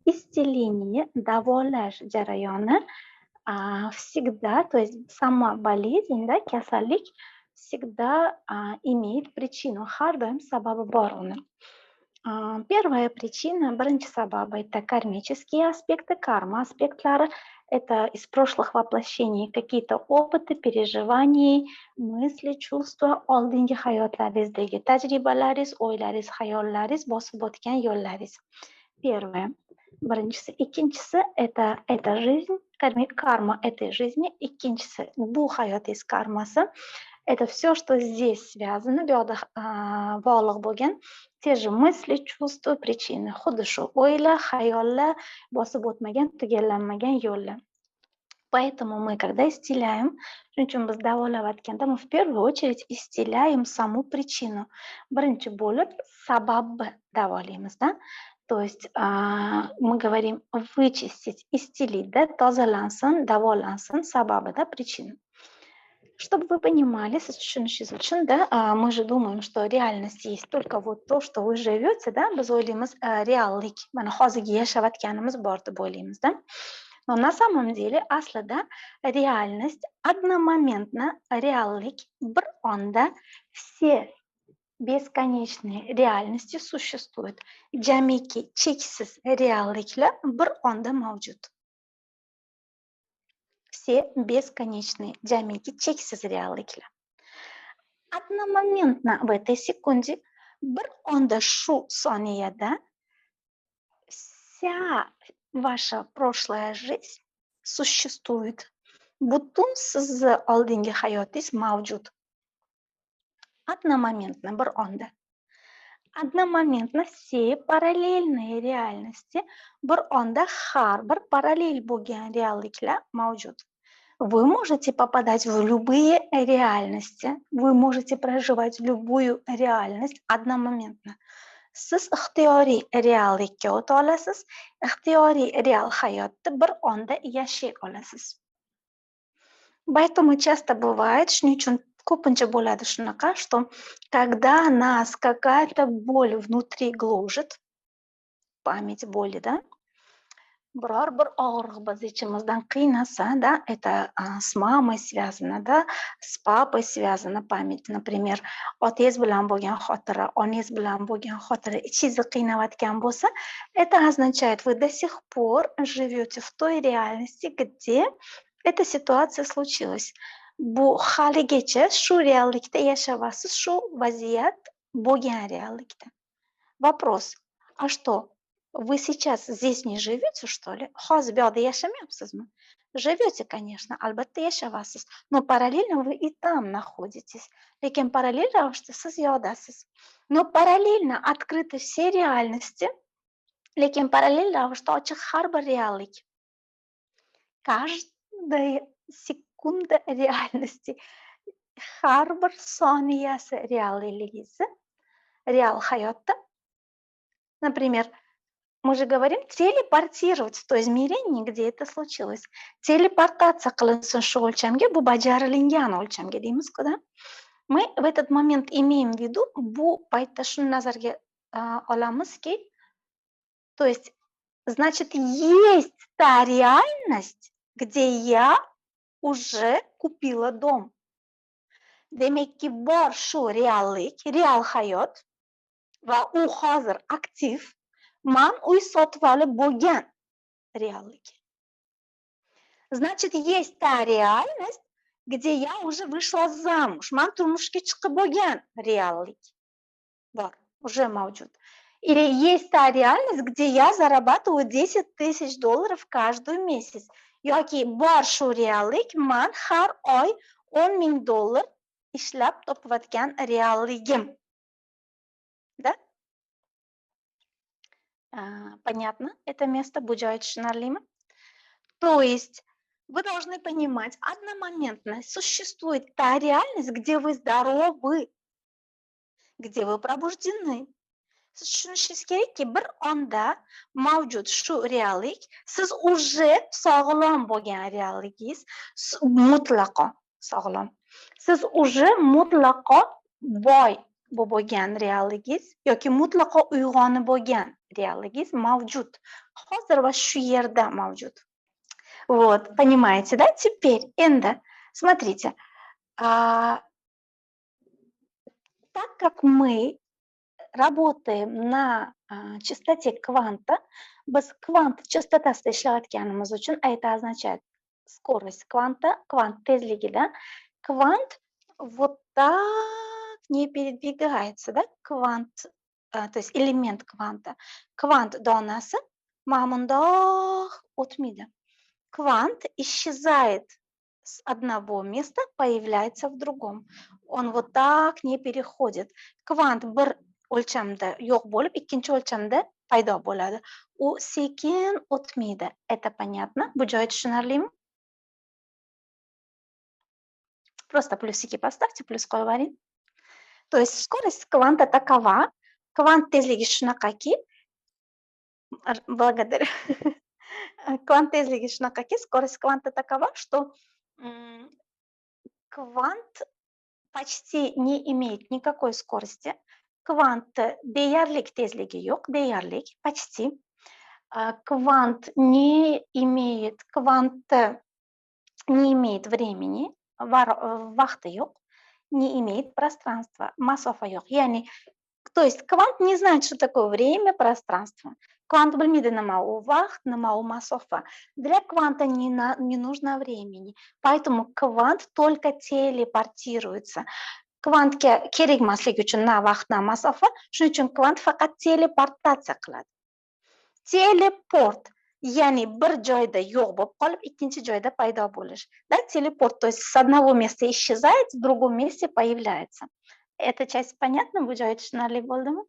исцеление, davolash jarayoni всегда, то есть сама болезнь, да, kasallik всегда имеет причину, har doim sababi bor uni. Первая причина, birinchi sabab это кармические аспекты, карма аспектлari, это из прошлых воплощений какие-то опыты, переживания, мысли, чувства, oldingi hayotlaringizdagi tajribalaringiz, o'ylaringiz, xayollaringiz, bosib o'tgan yo'llaringiz. Первое. Birinchisi. Ikkinchisi это жизнь, карма этой жизни. Ikkinchisi, bu hayotingiz karmasi. Это все, что здесь связано, bu yoqda bog'liq bo'lgan те же мысли, чувства, причины. Xuddi shu o'ylar, xayollar, bosib o'tmagan, tugallanmagan yo'llar. Поэтому мы, когда исцеляем, shuning uchun biz davolayotganda мы в первую очередь исцеляем саму причину. Birinchi bo'lib sababni davolaymiz, да? То есть мы говорим вычистить, исцелить, да, tozalansin, davolansin sababi, да, причина. Чтобы вы понимали, да, мы же думаем, что реальность есть только вот то, что вы живете, да, biz o'ylaymiz reallik, mana hozirgi yashayotganimiz bor deb o'ylaymiz, да. Но на самом деле aslida реальность одномоментно, reallik bir onda все beskонечные реальности существуют. Jamiki cheksiz realliklar bir onda mavjud. Все бесконечные, jamiki cheksiz realliklar. Одномоментно в этой секунде, bir onda shu soniyada вся ваша прошлая жизнь существует. Butun sizni oldingi hayotingiz mavjud. Одномоментно, bir onda. Одномоментно все параллельные реальности bir onda har bir parallel bo'lgan realliklar mavjud. Вы можете попадать в любые реальности, вы можете проживать любую реальность одномоментно. Siz ixtiyoriy reallikka o'ta olasiz, ixtiyoriy real hayotda bir onda yashay olasiz. Поэтому часто бывает, shuning uchun ko'pincha bo'ladi shunaqa, что когда нас какая-то боль внутри гложет, память боли, да, biror bir og'riq biz ichimizdan qiynasa, да, это с мамой связано, да, с папой связано память, например, otangiz bilan bo'lgan xotira, onangiz bilan bo'lgan xotira ichingizni qiynayotgan bo'lsa, это означает, вы до сих пор живете в той реальности, где эта ситуация случилась. Bu haligacha shu reallikda yashayapsiz, shu vaziyat bo'lgan reallikda. Вопрос: а что, вы сейчас здесь не живете, что ли? Hozir bu yoqda yashamayapsizmi? Живете, конечно, albatta yashayapsiz, но параллельно вы и там находитесь. Lekin parallel ravishda siz yoqdasiz. Но параллельно открыты все реальности, lekin parallel ravishda ochiq har bir reallik. Каждая секунда реальности, har bir soniyasi realligingizni, real hayotda. Например, мы же говорим телепортировать в то измерение, где это случилось. Телепортация qilinsin shu o'lchamga, bu bajarilgan o'lchamga deymiz-ku, да? Мы в этот момент имеем в виду, bu paytda shuni nazarga olamizki, то есть, значит, есть та реальность, где я уже купила дом. Demakki bor shu reallik, real hayot va u hozir aktiv. Man uy sotib olib bo'lgan reallik. Значит, есть та реальность, где я уже вышла замуж. Man turmushga chiqib bo'lgan reallik bor, уже mavjud. Или есть та реальность, где я зарабатываю $10 000 каждый месяц. Yoki bor shu reallik, man har oy $10,000 ishlab topayotgan realligim. Да? Понятно? Это место bu joy tushunarlimi? То есть вы должны понимать, одномоментно существует та реальность, где вы здоровы, где вы пробуждены. Siz tushunishingiz kerakki, bir onda mavjud shu reallik, siz уже sog'lom bo'lgan realligingiz, mutlaqo sog'lom. Siz уже mutlaqo boy bo'lgan realligingiz yoki mutlaqo uyg'onib bo'lgan реаллыгиз mavjud. Hozir va shu yerda mavjud. Вот, понимаете, да? Теперь, endi, смотрите, так как мы работаем на частоте кванта, biz kvant частотасida ishlayotganimiz uchun, это означает скорость кванта, квант tezligida, квант вот так не передвигается, да? Квант, то есть элемент кванта. Квант donasi mana bundoq o'tmaydi. Квант исчезает с одного места, появляется в другом. Он вот так не переходит. Квант bir o'lchamda yo'q bo'lib, ikkinchi o'lchamda paydo bo'ladi. U sekin o'tmaydi. Это понятно? Bu joyi tushunarlimi? Просто плюсики поставьте, плюс qo'yib. То есть скорость кванта такова, квант tezligi shunaqaki, благодарю. Квант tezligi shunaqaki, скорость кванта такова, что квант почти не имеет никакой скорости. Квант deyarlik tezligi yo'q, deyarlik, почти. Квант не имеет времени, vaqti yo'q, не имеет пространства, masofa yo'q. Ya'ni, то есть квант не знает, что такое время, пространство. Квант bilmaydi nima u vaqt, nima u masofa. Для кванта не нужно времени, поэтому квант только телепортируется. Kvantga kerak emasligi uchun na vaqt, na masofa, shuning uchun kvant faqat teleportatsiya qiladi. Teleport, ya'ni bir joyda yo'q bo'lib qolib, ikkinchi joyda paydo bo'lish. Да, телепорт, то есть с одного места исчезает, в другом месте появляется. Эта часть понятна? Bu joyi tushunarli bo'ldimi?